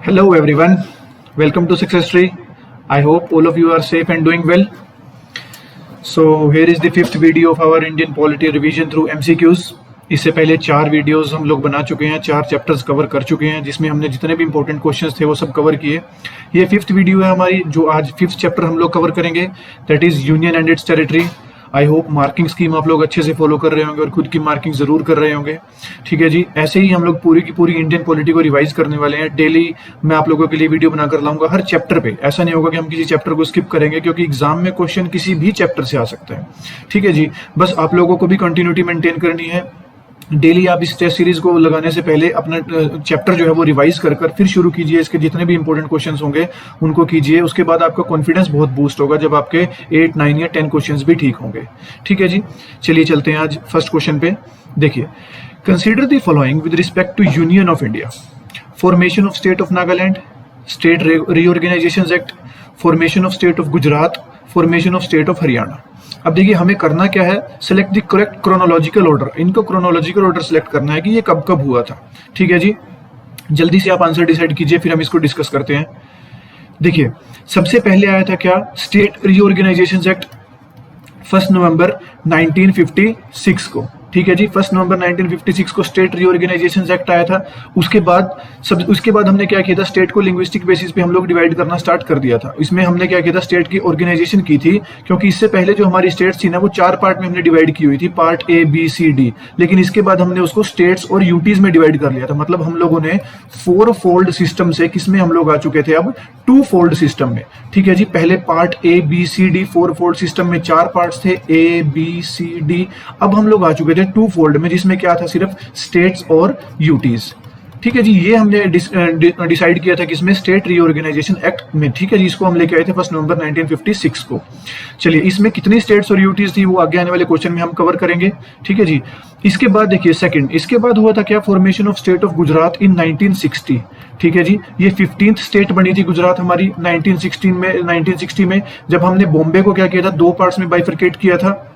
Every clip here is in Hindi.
Hello everyone, welcome to Success Tree. I hope all of you are safe and doing well. So here is the fifth video of our Indian polity revision through MCQs. इससे पहले 4 वीडियोस हम लोग बना चुके हैं, 4 चैप्टर्स कवर कर चुके हैं, जिसमें हमने जितने भी इंपॉर्टेंट क्वेश्चंस थे वो सब कवर किए। ये फिफ्थ वीडियो है हमारी, जो आज फिफ्थ चैप्टर हम लोग कवर करेंगे, that is union and it's territory. I hope marking scheme आप लोग अच्छे से फॉलो कर रहे होंगे और खुद की मार्किंग जरूर कर रहे होंगे। ठीक है जी, ऐसे ही हम लोग पूरी की पूरी इंडियन पॉलिटी को रिवाइज करने वाले हैं। डेली मैं आप लोगों के लिए वीडियो बनाकर लाऊंगा हर चैप्टर पे। ऐसा नहीं होगा कि हम किसी चैप्टर को स्किप करेंगे, क्योंकि एग्जाम में क्वेश्चन किसी भी चैप्टर से आ सकता है। ठीक है जी, बस आप लोगों को भी कंटिन्यूटी मेंटेन करनी है। डेली आप इस टेस्ट सीरीज को लगाने से पहले अपना चैप्टर जो है वो रिवाइज कर फिर शुरू कीजिए। इसके जितने भी इंपॉर्टेंट क्वेश्चंस होंगे उनको कीजिए। उसके बाद आपका कॉन्फिडेंस बहुत बूस्ट होगा जब आपके 8, 9 या 10 क्वेश्चंस भी ठीक होंगे। ठीक है जी, चलिए चलते हैं आज फर्स्ट क्वेश्चन पे। देखिए, consider the following with respect to union of India: formation of state of Nagaland, state reorganisation act, formation of state of Gujarat, formation of state of Haryana. अब देखिए, हमें करना क्या है, select the correct chronological order. इनको क्रोनोलॉजिकल ऑर्डर सिलेक्ट करना है कि ये कब कब हुआ था। ठीक है जी, जल्दी से आप आंसर डिसाइड कीजिए, फिर हम इसको डिस्कस करते हैं। देखिए, सबसे पहले आया था क्या, स्टेट रीऑर्गेनाइजेशन एक्ट 1 नवंबर 1956 को। ठीक है जी, 1 नवंबर 1956 को स्टेट रीऑर्गेनाइजेशन एक्ट आया था। उसके बाद हमने क्या किया था, स्टेट को लिंग्विस्टिक बेसिस पे हम लोग डिवाइड करना स्टार्ट कर दिया था। इसमें हमने क्या किया था, स्टेट की ऑर्गेनाइजेशन की थी, क्योंकि इससे पहले जो हमारी स्टेट्स थी ना, वो 4 पार्ट में हमने डिवाइड की हुई थी, part A, B, C, D। लेकिन इसके बाद हमने उसको स्टेट्स और यूटीज में डिवाइड कर लिया था। मतलब हम लोगों ने 4 फोल्ड सिस्टम से किसमें हम लोग आ चुके थे, अब 2 फोल्ड सिस्टम में। ठीक है जी, पहले part A, B, C, D 4 fold system में 4 पार्ट्स थे, A, B, C, D। अब हम लोग आ चुके थे 2 फोल्ड में, जिसमें क्या था, सिर्फ स्टेट्स और यूटीज। ठीक है जी, ये हमने डिसाइड किया था किसमें, स्टेट रीऑर्गेनाइजेशन एक्ट में। ठीक है जी, इसको हम लेके आए थे 1 नवंबर 1956 को। चलिए, इसमें कितनी स्टेट्स और यूटीज थी वो आगे आने वाले क्वेश्चन में हम कवर करेंगे। ठीक है जी, इसके बाद देखिए सेकंड, इसके बाद हुआ था क्या, formation of state of Gujarat in 1960। ठीक है जी, ये 15th स्टेट बनी थी गुजरात हमारी 1960 में, जब हमने बॉम्बे को क्या किया था, 2 पार्ट्स में बाइफरकेट किया था।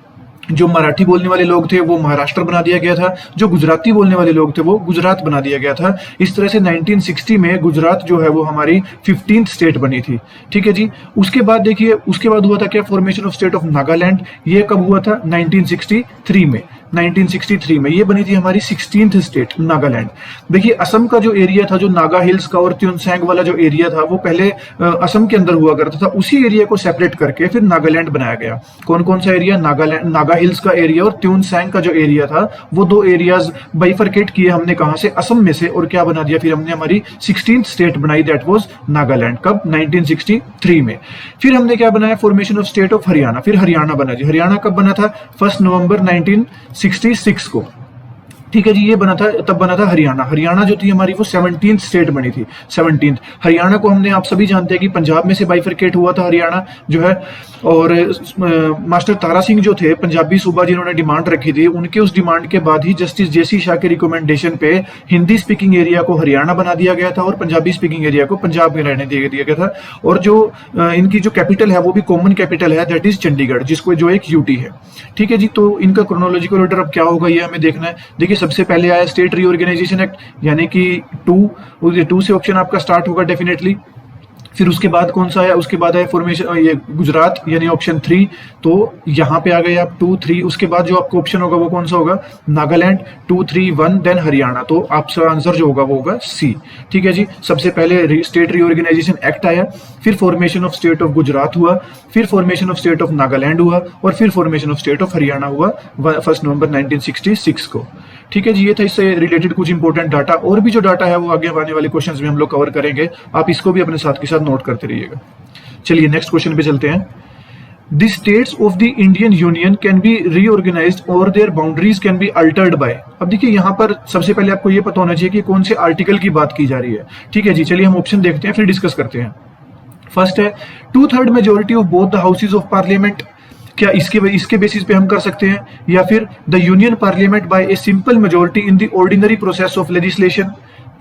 जो मराठी बोलने वाले लोग थे वो महाराष्ट्र बना दिया गया था, जो गुजराती बोलने वाले लोग थे वो गुजरात बना दिया गया था। इस तरह से 1960 में गुजरात जो है वो हमारी 15th स्टेट बनी थी। ठीक है जी, उसके बाद देखिए, उसके बाद हुआ था क्या, formation of state of Nagaland. ये कब हुआ था, 1963 में। 1963 में ये बनी थी हमारी 16th स्टेट नागालैंड। देखिए, असम का जो एरिया था, जो नागा हिल्स का और त्योंसेंग वाला जो एरिया था, वो पहले असम के अंदर हुआ करता था। उसी एरिया को सेपरेट करके फिर नागालैंड बनाया गया। कौन कौन सा एरिया, नागालैंड, नागा हिल्स का एरिया और त्योंसेंग का जो एरिया था, वो 2 एरियाज बाइफरकेट किए हमने कहां से, असम में से, और क्या बना दिया, फिर हमने हमारी 16th स्टेट बनाई, दैट वाज नागालैंड। कब, 1963 में। फिर हमने क्या बनाया, formation of state of Haryana. फिर हरियाणा बना जी। हरियाणा कब बना था, 1 नवंबर 1966 को। ठीक है जी, ये बना था, तब बना था हरियाणा। हरियाणा जो थी हमारी वो 17th स्टेट बनी थी, 17th। हरियाणा को हमने, आप सभी जानते हैं कि पंजाब में से बाइफरकेट हुआ था हरियाणा जो है। और मास्टर तारा सिंह जो थे पंजाबी सूबा, जिन्होंने डिमांड रखी थी, उनके उस डिमांड के बाद ही जस्टिस जेसी शाह के रिकमेंडेशन पे हिंदी स्पीकिंग एरिया को हरियाणा बना दिया गया था और पंजाबी स्पीकिंग एरिया को पंजाब में रहने दिया गया था। और जो इनकी जो कैपिटल है वो भी कॉमन कैपिटल है, दैट इज चंडीगढ़, जिसको जो एक यूटी है। ठीक है जी, तो इनका क्रोनोलॉजिकल ऑर्डर अब क्या होगा ये हमें देखना है। देखिए, सबसे पहले आया स्टेट रीऑर्गेनाइजेशन एक्ट, यानी कि 2 से ऑप्शन आपका स्टार्ट होगा डेफिनेटली। फिर उसके बाद कौन सा आया, उसके बाद आया फॉर्मेशन, ये गुजरात, यानी ऑप्शन 3। तो यहाँ पे आ गए आप 2, 3। उसके बाद जो आपका ऑप्शन होगा वो कौन सा होगा, नागालैंड, 2, 3, 1, देन हरियाणा। तो आपका आंसर जो होगा वो होगा C। ठीक है जी, सबसे पहले स्टेट रीऑर्गेनाइजेशन एक्ट आया, फिर formation of state of Gujarat हुआ, फिर formation of state of Nagaland हुआ, और फिर formation of state of Haryana हुआ 1 नवंबर 1966 को। ठीक है जी, ये था इससे रिलेटेड कुछ इंपॉर्टेंट डाटा। और भी जो डाटा है वो आगे आने वाले क्वेश्चंस में हम लोग कवर करेंगे, आप इसको भी अपने साथ के साथ नोट करते रहिएगा। चलिए नेक्स्ट क्वेश्चन पे चलते हैं। The states of the Indian union can be reorganised और their boundaries can be altered by. अब देखिए, यहाँ पर सबसे पहले आपको ये पता होना चाहिए कि कौन से आर्टिकल की बात की जा रही है। ठीक है जी, चलिए हम ऑप्शन देखते हैं फिर डिस्कस करते हैं। फर्स्ट है 2/3 majority of both the houses of parliament. क्या इसके बेसिस पे हम कर सकते हैं, या फिर the union parliament by a simple majority in the ordinary process of legislation.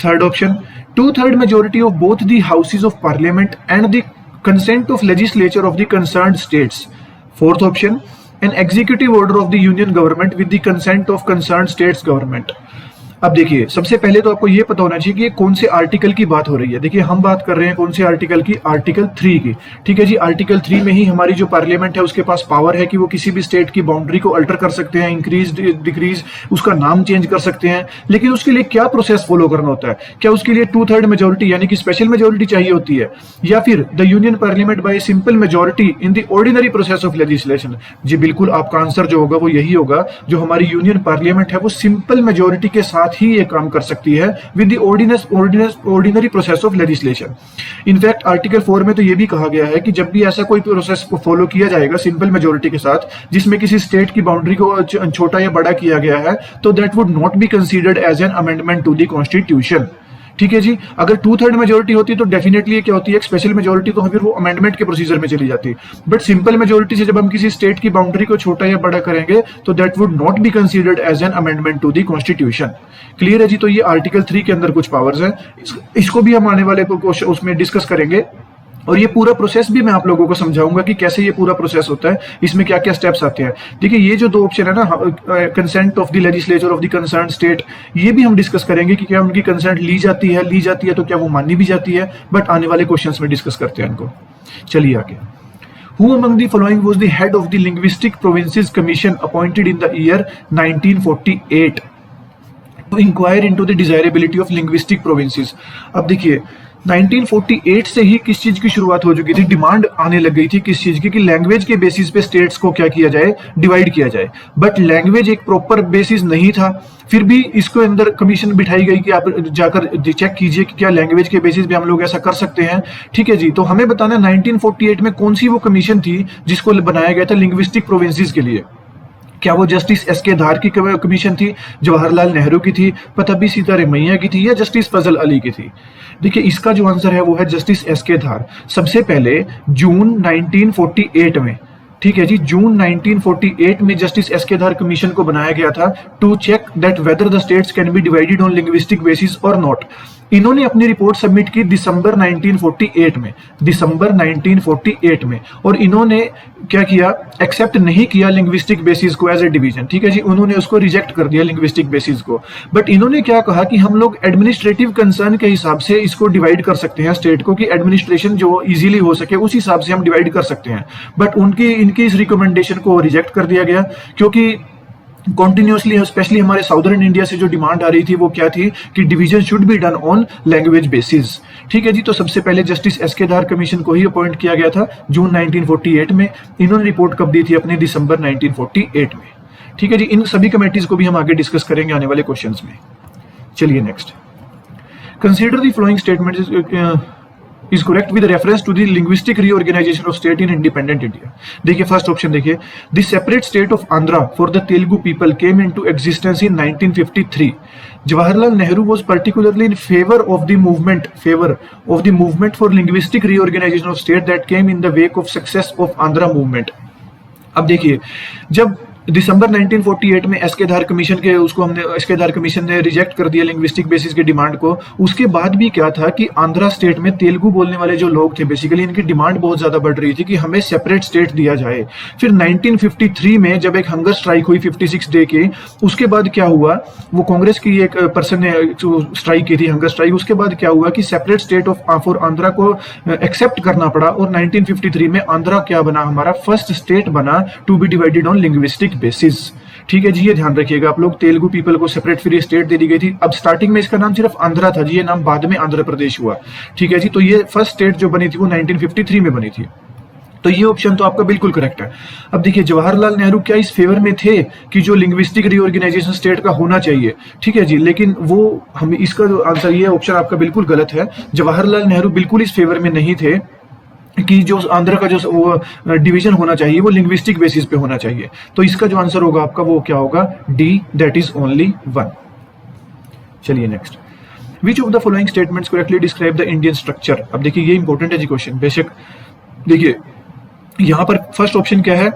Third option 2/3 majority of both the houses of parliament and the consent of legislature of the concerned states. Fourth option an executive order of the union government with the consent of concerned states government. अब देखिए, सबसे पहले तो आपको ये पता होना चाहिए कि ये कौन से आर्टिकल की बात हो रही है। देखिए, हम बात कर रहे हैं कौन से आर्टिकल की, आर्टिकल 3 की। ठीक है जी, आर्टिकल 3 में ही हमारी जो पार्लियामेंट है उसके पास पावर है कि वो किसी भी स्टेट की बाउंड्री को अल्टर कर सकते हैं, इंक्रीज डिक्रीज, उसका नाम चेंज कर सकते हैं। लेकिन उसके लिए क्या प्रोसेस फॉलो करना होता है? क्या उसके लिए 2/3 मेजोरिटी यानी कि स्पेशल मेजोरिटी चाहिए होती है, या फिर the union parliament by simple majority in the ordinary process of legislation? जी बिल्कुल, आपका आंसर जो होगा वो यही होगा। जो हमारी यूनियन पार्लियामेंट है वो सिंपल मेजोरिटी के साथ ही ये काम कर सकती है with the ordinary process of legislation. In fact article 4 में तो ये भी कहा गया है कि जब भी ऐसा कोई प्रोसेस को फॉलो किया जाएगा सिंपल मेजोरिटी के साथ जिसमें किसी स्टेट की बाउंड्री को छोटा या बड़ा किया गया है, तो that would not be considered as an amendment to the constitution. ठीक है जी, अगर 2/3 मेजोरिटी होती तो डेफिनेटली क्या होती है, स्पेशल मेजोरिटी, तो फिर वो अमेंडमेंट के प्रोसीजर में चली जाती। बट सिंपल मेजोरिटी से जब हम किसी स्टेट की बाउंड्री को छोटा या बड़ा करेंगे तो that would not be considered as an amendment to the constitution. Clear है जी? तो ये आर्टिकल 3 के अंदर कुछ पावर्स हैं, इसको भी हम आने वाले उसमें डिस्कस करेंगे। और ये पूरा प्रोसेस भी मैं आप लोगों को समझाऊंगा कि कैसे ये पूरा प्रोसेस होता है, इसमें क्या क्या स्टेप्स आते हैं। देखिए, ये जो दो ऑप्शन है ना, consent of the legislature of the concern state, ये भी हम डिस्कस करेंगे कि क्या उनकी कंसेंट ली जाती है तो क्या वो मानी भी जाती है। बट आने वाले क्वेश्चंस में डिस्कस करते हैं इनको। चलिए आगे। Who among the following was the head of the Linguistic Provinces Commission appointed in the year 1948 to inquire into the desirability of linguistic provinces? अब देखिए, 1948 से ही किस चीज की शुरुआत हो चुकी थी, डिमांड आने लग गई थी किस चीज की, कि लैंग्वेज के बेसिस पे स्टेट्स को क्या किया जाए, डिवाइड किया जाए। बट लैंग्वेज एक प्रॉपर बेसिस नहीं था, फिर भी इसको अंदर कमीशन बिठाई गई कि आप जाकर चेक कीजिए कि क्या लैंग्वेज के बेसिस पे हम लोग ऐसा कर सकते हैं। ठीक है जी, तो हमें बताना 1948 में कौन सी वो कमीशन थी जिसको बनाया गया था लिंग्विस्टिक प्रोविंसेस के लिए। क्या वो जस्टिस एस.के. धार की कमीशन थी, जवाहरलाल नेहरू की थी, पतबी सीतारमैया की थी, या जस्टिस फजल अली की थी? देखिए, इसका जो आंसर है वो है जस्टिस एस.के. धार। सबसे पहले जून 1948 में, ठीक है जी, जून 1948 में जस्टिस एस.के. धार कमीशन को बनाया गया था to check that whether the states can be divided on linguistic basis और नॉट। इन्होंने अपनी रिपोर्ट सबमिट की दिसंबर 1948 में, दिसंबर 1948 में, और इन्होंने क्या किया, एक्सेप्ट नहीं किया लिंग्विस्टिक बेसिस को एज ए डिवीजन। ठीक है जी, उन्होंने उसको रिजेक्ट कर दिया लिंग्विस्टिक बेसिस को। बट इन्होंने क्या कहा कि हम लोग एडमिनिस्ट्रेटिव कंसर्न के हिसाब से इसको डिवाइड कर सकते हैं, स्टेट को, कि एडमिनिस्ट्रेशन जो इजीली हो सके उस हिसाब से हम डिवाइड कर सकते हैं। बट इनकी इस रिकमेंडेशन को रिजेक्ट कर दिया गया, क्योंकि कॉन्टिन्यूसली स्पेशली हमारे साउदर्न इंडिया से जो डिमांड आ रही थी वो क्या थी कि division should be done on language basis. ठीक है जी, तो सबसे पहले जस्टिस एस.के. धार कमीशन को ही अपॉइंट किया गया था जून 1948 में। इन्होंने रिपोर्ट कब दी थी? अपने दिसंबर 1948 में। ठीक है जी, इन सभी कमेटीज को भी हम आगे डिस्कस करेंगे आने वाले क्वेश्चंस में। चलिए next, consider the following statement is correct with reference to the linguistic reorganization of state in independent India. देखिए, फर्स्ट ऑप्शन देखिए, the separate state of Andhra for the Telugu people came into existence in 1953. Jawaharlal Nehru was particularly in favor of the movement for linguistic reorganization of state that came in the wake of success of Andhra movement. अब देखिए, जब दिसंबर 1948 में एस.के. धार कमीशन के उसको हमने एस.के. धार कमीशन ने रिजेक्ट कर दिया लिंग्विस्टिक बेसिस के डिमांड को। उसके बाद भी क्या था कि आंध्रा स्टेट में तेलुगु बोलने वाले जो लोग थे, बेसिकली इनकी डिमांड बहुत ज्यादा बढ़ रही थी कि हमें सेपरेट स्टेट दिया जाए। फिर 1953 में जब एक हंगर स्ट्राइक हुई 56 डे की, उसके बाद क्या हुआ, वो कांग्रेस की एक पर्सन ने स्ट्राइक की थी, हंगर स्ट्राइक। उसके बाद क्या हुआ कि सेपरेट स्टेट फॉर आंध्रा को एक्सेप्ट करना पड़ा, और 1953 में आंध्रा क्या बना, हमारा फर्स्ट स्टेट बना to be divided on linguistic basis. ठीक है जी, ये ध्यान रखिएगा आप लोग, तेलुगु पीपल को सेपरेट फिर स्टेट दे दी गई थी। अब स्टार्टिंग में इसका नाम सिर्फ आंध्रा था जी, ये नाम बाद में आंध्र प्रदेश हुआ। ठीक है जी, तो ये फर्स्ट स्टेट जो बनी थी वो 1953 में बनी थी। तो ये ऑप्शन तो आपका बिल्कुल करेक्ट है। अब देखिए, जवाहरलाल नेहरू क्या इस फेवर में थे कि जो लिंग्विस्टिक रीऑर्गेनाइजेशन स्टेट का होना चाहिए? ठीक है जी, लेकिन वो हम इसका जो आंसर, ये ऑप्शन आपका बिल्कुल गलत है। जवाहरलाल नेहरू बिल्कुल इस फेवर में नहीं थे कि जो आंध्र का जो वो डिवीजन होना चाहिए वो लिंग्विस्टिक बेसिस पे होना चाहिए। तो इसका जो आंसर होगा आपका वो क्या होगा? D, that is only 1। चलिए next, which of the following statements correctly describe the Indian structure? अब देखिए, ये इंपॉर्टेंट है जी क्वेश्चन, बेशक। देखिए, यहां पर फर्स्ट ऑप्शन क्या है?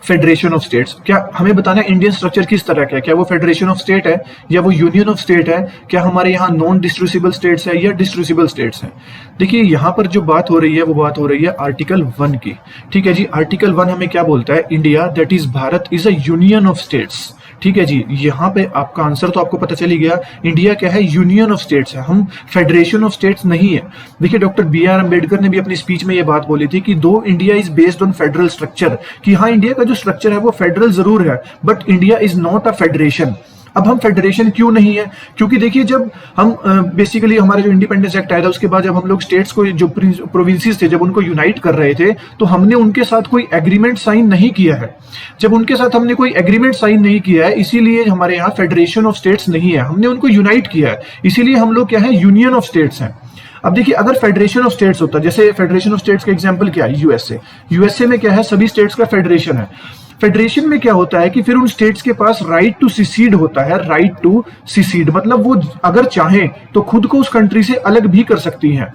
Federation of states. क्या हमें बताना है इंडियन स्ट्रक्चर किस तरह का है? क्या वो फेडरेशन ऑफ स्टेट है, या वो यूनियन ऑफ स्टेट है? क्या हमारे यहाँ नॉन डिस्ट्रीब्यूसिबल स्टेट्स है या डिस्ट्रीब्यूसिबल स्टेट्स हैं? देखिए, यहाँ पर जो बात हो रही है वो बात हो रही है आर्टिकल 1 की। ठीक है जी, आर्टिकल 1 हमें क्या बोलता है? India, that is Bharat, is a union of states. ठीक है जी, यहाँ पे आपका आंसर तो आपको पता चल ही गया। इंडिया क्या है, यूनियन ऑफ स्टेट्स है, हम फेडरेशन ऑफ स्टेट्स नहीं है। देखिए डॉक्टर B.R. अम्बेडकर ने भी अपनी स्पीच में ये बात बोली थी कि दो India is based on federal structure, कि हाँ इंडिया का जो स्ट्रक्चर है वो फेडरल जरूर है but India is not a federation. अब हम फेडरेशन क्यों नहीं है, क्योंकि देखिए जब हम बेसिकली हमारा जो इंडिपेंडेंस एक्ट आया था उसके बाद जब हम लोग स्टेट्स को, जो प्रोविंसेस थे, जब उनको यूनाइट कर रहे थे तो हमने उनके साथ कोई एग्रीमेंट साइन नहीं किया है। जब उनके साथ हमने कोई एग्रीमेंट साइन नहीं किया है इसीलिए हमारे यहाँ फेडरेशन ऑफ स्टेट्स नहीं है, हमने उनको यूनाइट किया है, इसीलिए हम लोग क्या है, यूनियन ऑफ स्टेट्स हैं। अब देखिए अगर फेडरेशन ऑफ स्टेट्स होता, जैसे फेडरेशन ऑफ स्टेट्स का एग्जांपल क्या है, यूएसए में क्या है, सभी स्टेट्स का फेडरेशन है। फेडरेशन में क्या होता है कि फिर उन स्टेट्स के पास राइट टू सिसीड होता है, राइट टू सिसीड मतलब वो अगर चाहें तो खुद को उस कंट्री से अलग भी कर सकती हैं।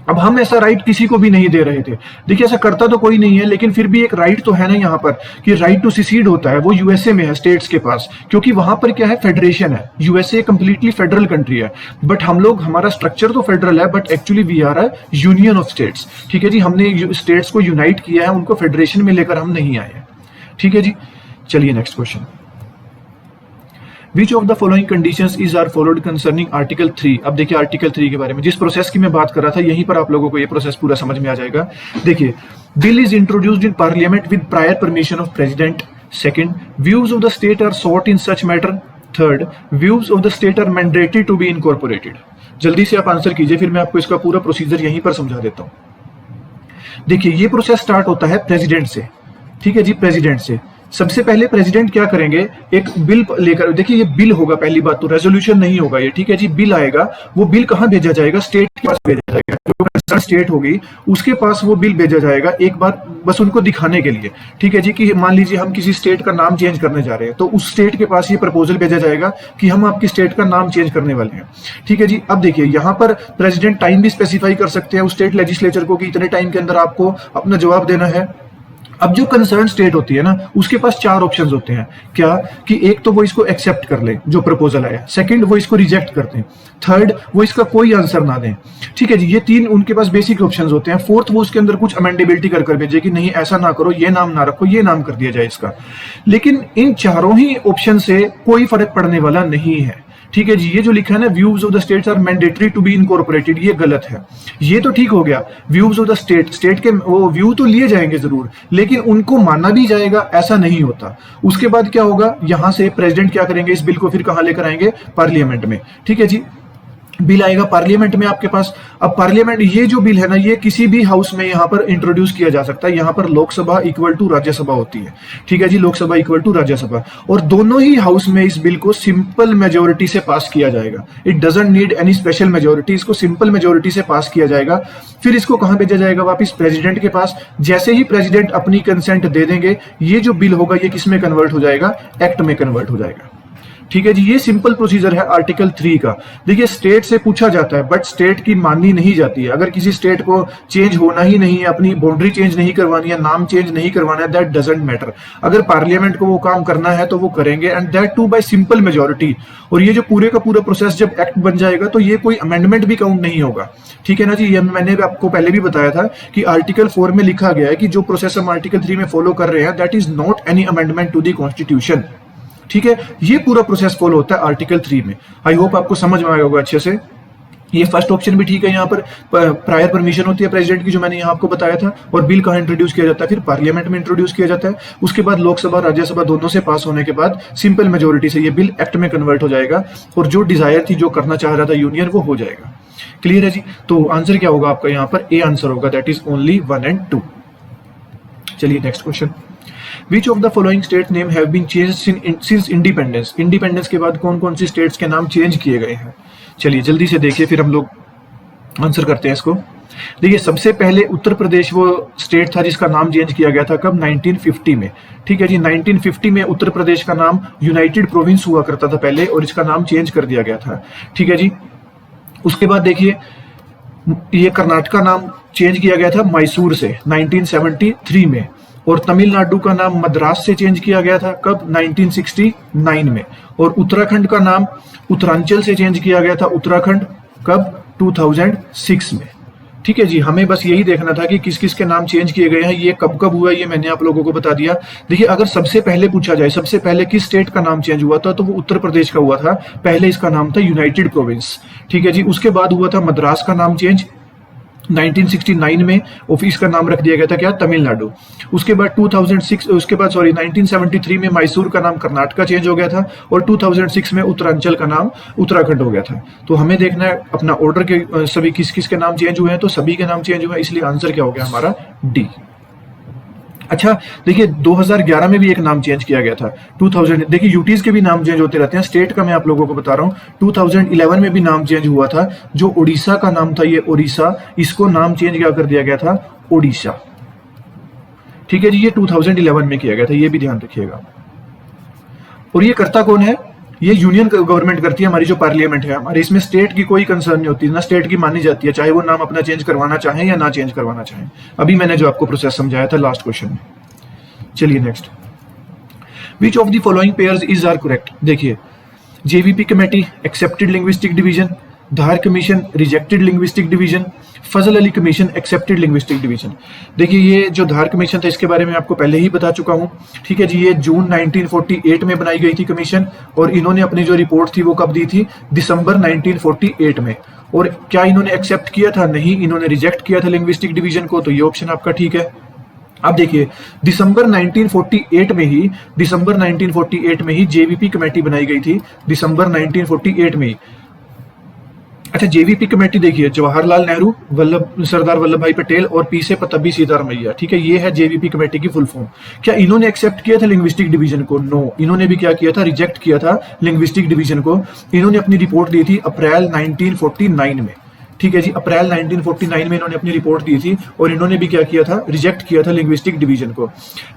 अब हम ऐसा राइट किसी को भी नहीं दे रहे थे, देखिए ऐसा करता तो कोई नहीं है लेकिन फिर भी एक राइट तो है ना यहाँ पर कि राइट टू सिसीड होता है, वो यूएसए में है स्टेट्स के पास, क्योंकि वहां पर क्या है, फेडरेशन है। यूएसए कंप्लीटली फेडरल कंट्री है बट हम लोग, हमारा स्ट्रक्चर तो फेडरल है but actually we are a union of states. ठीक है जी, हमने स्टेट्स को यूनाइट किया है, उनको फेडरेशन में लेकर हम नहीं आए हैं। ठीक है जी, चलिए next question. Which of the following conditions is are followed concerning Article 3? अब देखिए आर्टिकल 3 के बारे में, जिस प्रोसेस की मैं बात कर रहा था यहीं पर आप लोगों को ये प्रोसेस पूरा समझ में आ जाएगा। देखिए, bill is introduced in parliament with prior permission of president. Second, views of the state are sought in such matter. Third, views of the state are mandatory to be incorporated. जल्दी से आप आंसर कीजिए, फिर मैं आपको इसका पूरा प्रोसीजर यहीं पर समझा देता हूं। देखिए ये प्रोसेस स्टार्ट होता है प्रेसिडेंट से। ठीक है जी, प्रेसिडेंट से सबसे पहले प्रेसिडेंट क्या करेंगे, एक बिल लेकर, देखिए ये बिल होगा, पहली बात तो रेजोल्यूशन नहीं होगा ये। ठीक है जी, बिल आएगा, वो बिल कहां भेजा जाएगा, स्टेट के पास भेजा जाएगा, जो कंसर्न स्टेट होगी उसके पास वो बिल भेजा जाएगा एक बार बस उनको दिखाने के लिए। ठीक है जी, कि मान लीजिए हम किसी स्टेट का नाम चेंज करने जा रहे हैं तो उस स्टेट के पास ये प्रपोजल भेजा जाएगा कि हम आपकी स्टेट का नाम चेंज करने वाले हैं। ठीक है जी, अब देखिए यहाँ पर प्रेसिडेंट टाइम भी स्पेसिफाई कर सकते हैं उस स्टेट लेजिस्लेचर को कि इतने टाइम के अंदर आपको अपना जवाब देना है। अब जो कंसर्न स्टेट होती है ना, उसके पास चार ऑप्शंस होते हैं, क्या कि एक तो वो इसको एक्सेप्ट कर ले जो प्रपोजल आया, सेकंड वो इसको रिजेक्ट कर दें, थर्ड वो इसका कोई आंसर ना दें। ठीक है जी, ये तीन उनके पास बेसिक ऑप्शंस होते हैं। फोर्थ वो उसके अंदर कुछ अमेंडेबिलिटी कर भेजे कि नहीं ऐसा ना करो, ये नाम ना रखो, ये नाम कर दिया जाए इसका। लेकिन इन चारों ही ऑप्शन से कोई फर्क पड़ने वाला नहीं है। ठीक है जी, ये जो लिखा है ना, views of the states are mandatory to be incorporated, ये गलत है। ये तो ठीक हो गया, व्यूज ऑफ द स्टेट के वो व्यू तो लिए जाएंगे जरूर लेकिन उनको माना भी जाएगा, ऐसा नहीं होता। उसके बाद क्या होगा, यहां से प्रेसिडेंट क्या करेंगे, इस बिल को फिर कहां लेकर आएंगे, पार्लियामेंट में। ठीक है जी, बिल आएगा पार्लियामेंट में आपके पास। अब पार्लियामेंट, ये जो बिल है ना, ये किसी भी हाउस में यहाँ पर इंट्रोड्यूस किया जा सकता है। यहाँ पर लोकसभा इक्वल टू राज्यसभा होती है। ठीक है जी, लोकसभा इक्वल टू राज्यसभा, और दोनों ही हाउस में इस बिल को सिंपल मेजोरिटी से पास किया जाएगा। It doesn't need any special majority, इसको सिंपल मेजोरिटी से पास किया जाएगा। फिर इसको कहां भेजा जाएगा, वापिस प्रेसिडेंट के पास। जैसे ही प्रेसिडेंट अपनी कंसेंट दे देंगे, ये जो बिल होगा ये किस में कन्वर्ट हो जाएगा, एक्ट में कन्वर्ट हो जाएगा। ठीक है जी, ये सिंपल प्रोसीजर है आर्टिकल 3 का। देखिए स्टेट से पूछा जाता है बट स्टेट की माननी नहीं जाती है। अगर किसी स्टेट को चेंज होना ही नहीं है, अपनी बाउंड्री चेंज नहीं करवानी है, नाम चेंज नहीं करवाना है, दैट डजंट मैटर। अगर पार्लियामेंट को वो काम करना है तो वो करेंगे, and that too by simple majority. और ये जो पूरे का पूरा प्रोसेस जब एक्ट बन जाएगा तो ये कोई अमेंडमेंट भी काउंट नहीं होगा। ठीक है ना जी, ये मैंने आपको पहले भी बताया था कि आर्टिकल 4 में लिखा गया है कि जो प्रोसेस हम आर्टिकल 3 में फॉलो कर रहे हैं, that is not any amendment to the constitution. ठीक है, ये पूरा प्रोसेस फॉलो होता है आर्टिकल 3 में। आई होप आपको समझ में आया होगा अच्छे से। ये फर्स्ट ऑप्शन भी ठीक है, यहाँ पर प्रायर परमिशन होती है प्रेसिडेंट की, जो मैंने यहाँ आपको बताया था। और बिल कहाँ इंट्रोड्यूस किया जाता है, फिर पार्लियामेंट में इंट्रोड्यूस किया जाता है। उसके बाद लोकसभा राज्यसभा दोनों से पास होने के बाद सिंपल मेजोरिटी से ये बिल एक्ट में कन्वर्ट हो जाएगा, और जो डिजायर थी, जो करना चाह रहा था यूनियन, वो हो जाएगा। क्लियर है जी, तो आंसर क्या होगा आपका यहाँ पर, ए आंसर होगा, दैट इज ओनली 1 and 2। चलिए next question. Which of the following state name have been changed since independence? Independence के बाद कौन कौन सी स्टेट्स के नाम चेंज किए गए हैं? चलिए जल्दी से देखिए, फिर हम लोग आंसर करते हैं इसको। देखिए सबसे पहले उत्तर प्रदेश वो स्टेट था जिसका नाम चेंज किया गया था, कब, 1950 में। ठीक है जी, 1950 में उत्तर प्रदेश का नाम यूनाइटेड प्रोविंस हुआ करता था पहले, और इसका नाम चेंज कर दिया गया था। ठीक है जी, उसके बाद देखिए ये कर्नाटक का नाम चेंज किया गया था मैसूर से 1973 में, और तमिलनाडु का नाम मद्रास से चेंज किया गया था, कब, 1969 में। और उत्तराखंड का नाम उत्तरांचल से चेंज किया गया था, उत्तराखंड, कब, 2006 में। ठीक है जी, हमें बस यही देखना था कि किस किस के नाम चेंज किए गए हैं, ये कब कब हुआ, ये मैंने आप लोगों को बता दिया। देखिए अगर सबसे पहले पूछा जाए सबसे पहले किस स्टेट का नाम चेंज हुआ था, तो वो उत्तर प्रदेश का हुआ था। पहले इसका नाम था यूनाइटेड प्रोविंस। ठीक है जी, उसके बाद हुआ था मद्रास का नाम चेंज 1969 में, ऑफिस का नाम रख दिया गया था क्या, तमिलनाडु। उसके बाद 1973 में मैसूर का नाम कर्नाटका चेंज हो गया था, और 2006 में उत्तरांचल का नाम उत्तराखंड हो गया था। तो हमें देखना है अपना ऑर्डर के सभी किस किस के नाम चेंज हुए हैं, तो सभी के नाम चेंज हुए हैं, इसलिए आंसर क्या हो गया हमारा डी। अच्छा देखिए 2011 में भी एक नाम चेंज किया गया था। 2000 देखिए यूटीज के भी नाम चेंज होते रहते हैं, स्टेट का मैं आप लोगों को बता रहा हूँ। 2011 में भी नाम चेंज हुआ था, जो उड़ीसा का नाम था ये ओडिशा, इसको नाम चेंज क्या कर दिया गया था, ओडिशा। ठीक है जी, ये 2011 में किया गया था, ये भी ध्यान रखिएगा। और ये करता कौन है, ये यूनियन गवर्नमेंट करती है, हमारी जो पार्लियामेंट है हमारी, इसमें स्टेट की कोई कंसर्न नहीं होती, ना स्टेट की मानी जाती है, चाहे वो नाम अपना चेंज करवाना चाहें या ना चेंज करवाना चाहें। अभी मैंने जो आपको प्रोसेस समझाया था लास्ट क्वेश्चन में। चलिए next, which of the following pairs is are correct. देखिए JVP committee accepted linguistic division, Dhar commission rejected linguistic division, Fazal Ali commission accepted linguistic division. देखिए ये जो धार कमीशन था इसके बारे में आपको पहले ही बता चुका हूं। ठीक है जी, ये जून 1948 में बनाई गई थी कमीशन, और इन्होंने अपनी जो रिपोर्ट थी वो कब दी थी, दिसंबर 1948 में। और क्या इन्होंने एक्सेप्ट किया था, नहीं, इन्होंने रिजेक्ट किया था लिंग्विस्टिक डिवीजन को, तो ये ऑप्शन आपका ठीक है। अब देखिए दिसंबर 1948 में ही जेवीपी कमेटी बनाई गई थी, दिसंबर 1948 में ही। अच्छा जेवीपी कमेटी देखिए जवाहरलाल नेहरू, सरदार वल्लभ भाई पटेल और पी से पतबी सीतारमैया। ठीक है, ये है जेवीपी कमेटी की फुल फॉर्म। क्या इन्होंने एक्सेप्ट किया था लिंग्विस्टिक डिवीजन को, नो, इन्होंने भी क्या किया था, रिजेक्ट किया था लिंग्विस्टिक डिवीजन को। इन्होंने अपनी रिपोर्ट दी थी अप्रैल 1949 में। ठीक है जी, अप्रैल 1949 में इन्होंने अपनी रिपोर्ट दी थी, और इन्होंने भी क्या किया था, रिजेक्ट किया था लिंग्विस्टिक डिवीजन को।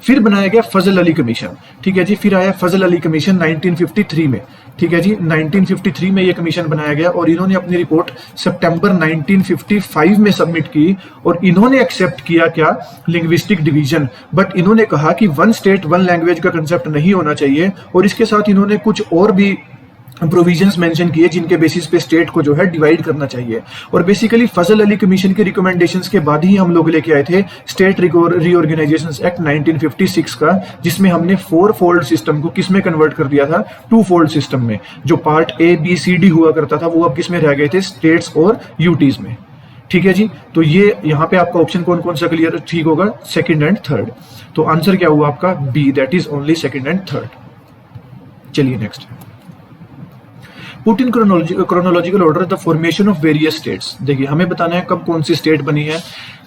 फिर बनाया गया फजल अली कमीशन। ठीक है जी, फिर आया फजल अली कमीशन 1953 में। ठीक है जी, 1953 में ये कमीशन बनाया गया, और इन्होंने अपनी रिपोर्ट सितंबर 1955 में सबमिट की, और इन्होंने एक्सेप्ट किया क्या, लिंग्विस्टिक डिवीजन। बट इन्होंने कहा कि वन स्टेट वन लैंग्वेज का कंसेप्ट नहीं होना चाहिए, और इसके साथ इन्होंने कुछ और भी प्रोविजंस मेंशन किए जिनके बेसिस पे स्टेट को जो है डिवाइड करना चाहिए। और बेसिकली फजल अली कमीशन के रिकमेंडेशंस के बाद ही हम लोग लेके आए थे स्टेट रीऑर्गेनाइजेशन एक्ट 1956 का, जिसमें हमने 4 फोल्ड सिस्टम को किसमें कन्वर्ट कर दिया था, 2 फोल्ड सिस्टम में। जो part A B C D हुआ करता था वो अब किसमें रह गए थे, स्टेट्स और यूटीज में। ठीक है जी, तो ये यहाँ पे आपका ऑप्शन कौन कौन सा क्लियर ठीक होगा, सेकंड एंड थर्ड। तो आंसर क्या हुआ आपका B, that is only second and third. चलिए next, put in chronological order the formation of various states. देखिए हमें बताना है कब कौन सी स्टेट बनी है।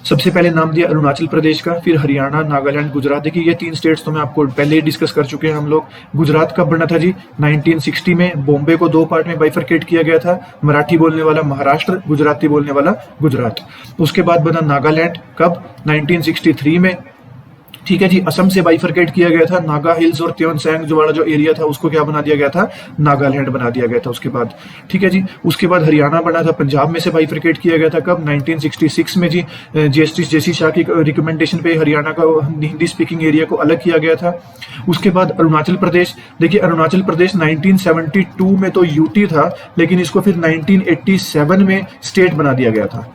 सबसे पहले नाम दिया अरुणाचल प्रदेश का, फिर हरियाणा, नागालैंड, गुजरात। देखिए ये 3 स्टेट्स तो मैं आपको पहले ही डिस्कस कर चुके हैं हम लोग। गुजरात कब बना था जी, 1960 में। बॉम्बे को 2 पार्ट में बाइफरकेट किया गया था, मराठी बोलने वाला महाराष्ट्र, गुजराती बोलने वाला गुजरात। उसके बाद बना नागालैंड कब, 1963 में। ठीक है जी, असम से बाइफरकेट किया गया था, नागा हिल्स और त्योनसेंग जो वाला जो एरिया था उसको क्या बना दिया गया था, नागालैंड बना दिया गया था उसके बाद। ठीक है जी, उसके बाद हरियाणा बना था, पंजाब में से बाइफरकेट किया गया था कब, 1966 में जी। जस्टिस जेसी शाह की रिकमेंडेशन पे हरियाणा का हिंदी स्पीकिंग एरिया को अलग किया गया था। उसके बाद अरुणाचल प्रदेश, देखिए अरुणाचल प्रदेश 1972 में तो यूटी था, लेकिन इसको फिर 1987 में स्टेट बना दिया गया था।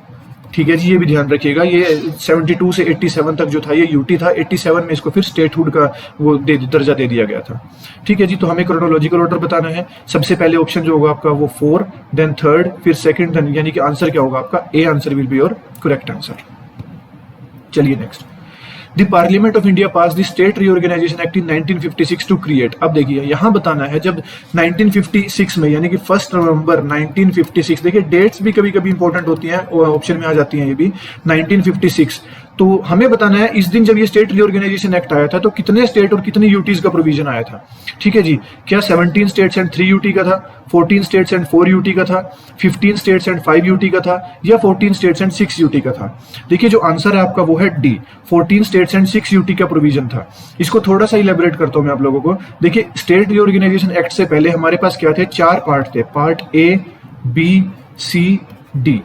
ठीक है जी, ये भी ध्यान रखिएगा, ये 72 से 87 तक जो था ये यूटी था, 87 में इसको फिर स्टेटहुड का वो दर्जा दे दिया गया था। ठीक है जी, तो हमें क्रोनोलॉजिकल ऑर्डर बताना है। सबसे पहले ऑप्शन जो होगा आपका वो 4, देन थर्ड, फिर सेकंड, देन यानी कि आंसर क्या होगा आपका A, answer will be your correct answer. चलिए next, the parliament of India pass the state reorganisation act in 1956 to create. अब देखिए यहां बताना है जब 1956 में, यानी कि 1 नवंबर 1956, देखिए डेट्स भी कभी कभी इंपॉर्टेंट होती हैं, ऑप्शन में आ जाती हैं ये भी, 1956। तो हमें बताना है इस दिन जब ये स्टेट रीऑर्गेनाइजेशन एक्ट आया था तो कितने स्टेट और कितने यूटीज का प्रोविजन आया था। ठीक है जी, क्या 17 स्टेट्स एंड 3 यूटी का था, 14 स्टेट्स एंड 4 यूटी का था, 15 स्टेट्स एंड 5 यूटी का था, या 14 स्टेट्स एंड 6 यूटी का था। देखिए जो आंसर है आपका वो है डी, 14 स्टेट्स एंड 6 यूटी का प्रोविजन था। इसको थोड़ा सा इलेबोरेट करता हूं मैं आप लोगों को। देखिए स्टेट रीऑर्गेनाइजेशन एक्ट से पहले हमारे पास क्या थे, 4 पार्ट थे, part A, B, C, D.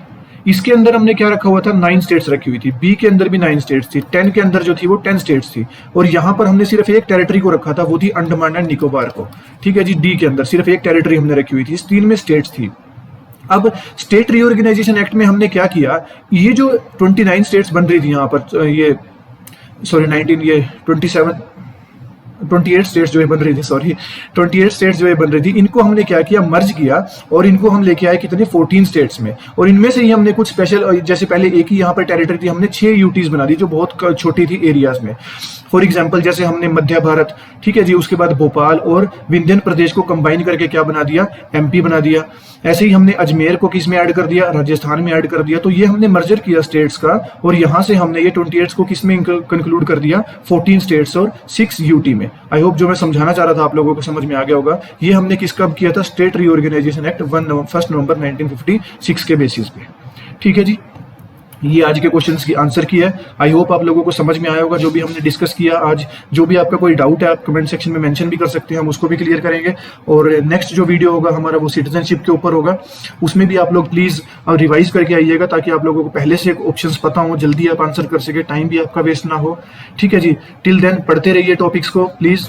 इसके अंदर हमने क्या रखा हुआ था, 9 स्टेट्स रखी हुई थी, बी के अंदर भी 9 स्टेट्स थी, 10 के अंदर जो थी वो 10 स्टेट्स थी, और यहां पर हमने सिर्फ एक टेरिटरी को रखा था, वो थी अंडमान एंड निकोबार को। ठीक है जी, डी के अंदर सिर्फ एक टेरिटरी हमने रखी हुई थी, इस 3 में स्टेट्स थी। अब स्टेट रीऑर्गेनाइजेशन एक्ट में हमने क्या किया, ये जो 29 स्टेट्स बन रही थी यहाँ पर, ये सॉरी 19 ये 28 स्टेट्स जो है बन रही थी, सॉरी 28 स्टेट्स जो है बन रही थी, इनको हमने क्या किया, मर्ज किया और इनको हम लेके आए कितने 14 स्टेट्स में। और इनमें से ही हमने कुछ स्पेशल, जैसे पहले एक ही यहाँ पर टेरिटरी थी, हमने 6 यूटीज बना दी जो बहुत छोटी थी एरियाज में। फॉर एग्जाम्पल जैसे हमने मध्य भारत, ठीक है जी, उसके बाद भोपाल और विंध्यन प्रदेश को कंबाइन करके क्या बना दिया, एमपी बना दिया। ऐसे ही हमने अजमेर को किस में ऐड कर दिया, राजस्थान में ऐड कर दिया। तो ये हमने मर्जर किया स्टेट्स का, और यहां से हमने ये 28 को किस में कंक्लूड कर दिया, 14 स्टेट्स और 6 यूटी में। आई होप जो मैं समझाना चाह रहा था आप लोगों को समझ में आ गया होगा। ये हमने किस कब किया था, स्टेट रीऑर्गेनाइजेशन एक्ट 1 नवंबर 1956 के बेसिस पे। ठीक है जी, ये आज के क्वेश्चंस की आंसर की है। आई होप आप लोगों को समझ में आया होगा जो भी हमने डिस्कस किया आज। जो भी आपका कोई डाउट है आप कमेंट सेक्शन में मेंशन भी कर सकते हैं, हम उसको भी क्लियर करेंगे। और नेक्स्ट जो वीडियो होगा हमारा वो सिटीजनशिप के ऊपर होगा, उसमें भी आप लोग प्लीज रिवाइज करके आइएगा ताकि आप लोगों को पहले से ऑप्शंस पता हो, जल्दी आप आंसर कर सके, टाइम भी आपका वेस्ट ना हो। ठीक है जी, टिल देन पढ़ते रहिए टॉपिक्स को प्लीज,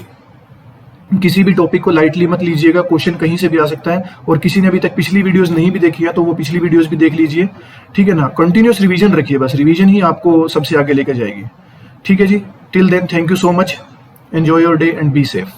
किसी भी टॉपिक को लाइटली मत लीजिएगा, क्वेश्चन कहीं से भी आ सकता है। और किसी ने अभी तक पिछली वीडियोस नहीं भी देखी है तो वो पिछली वीडियोस भी देख लीजिए, ठीक है ना। कंटिन्यूअस रिवीजन रखिए, बस रिवीजन ही आपको सबसे आगे लेकर जाएगी। ठीक है जी, till then thank you so much, enjoy your day and be safe.